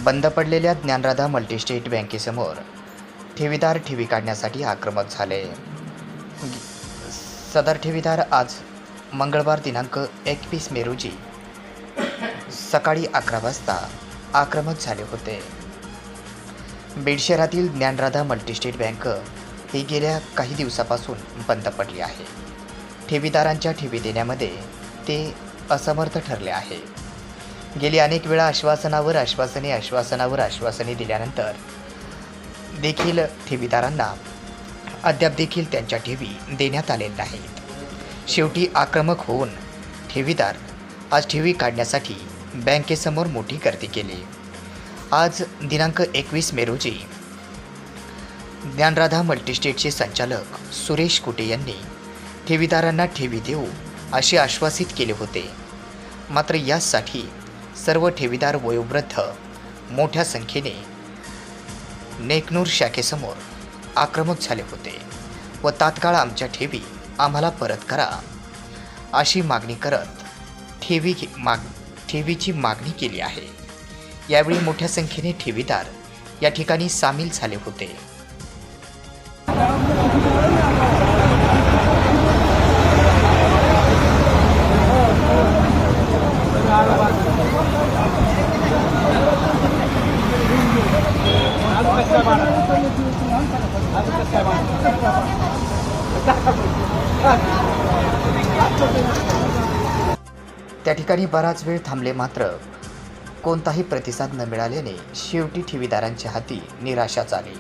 बंद पडलेल्या ज्ञानराधा मल्टीस्टेट बँकेसमोर ठेवीदार ठेवी काढण्यासाठी आक्रमक झाले. सदर ठेवीदार आज मंगळवार दिनांक 21 मे रोजी सकाळी 11 वाजता आक्रमक झाले होते. बीड शहरातील ज्ञानराधा मल्टीस्टेट बँक ही गेल्या काही दिवसापासून बंद पडली आहे. ठेवीदारांच्या ठेवी देण्यामध्ये ते असमर्थ ठरले आहे. गेली अनेक वेळा आश्वासने दिल्यानंतर देखील ठेवीदारांना अद्याप देखील त्यांच्या ठेवी देण्यात आलेल्या नाहीत. शेवटी आक्रमक होऊन ठेवीदार आज ठेवी काढण्यासाठी बँकेसमोर मोठी गर्दी केली. आज दिनांक 21 मे रोजी ज्ञानराधा मल्टीस्टेटचे संचालक सुरेश कुटे यांनी ठेवीदारांना ठेवी देऊ असे आश्वासित केले होते. मात्र यासाठी सर्व ठेवीदार वयोवृद्ध मोठ्या संख्येने नेकनूर शाखेसमोर आक्रमक झाले होते व तात्काळ आमच्या ठेवी आम्हाला परत करा अशी मागणी करत ठेवीची मागणी केली आहे. यावेळी मोठ्या संख्येने ठेवीदार या ठिकाणी सामील झाले होते. त्या ठिकाणी बराच वेळ थांबले मात्र कोणताही प्रतिसाद न मिळाल्याने शेवटी ठेवीदारांच्या हाती निराशाच आली.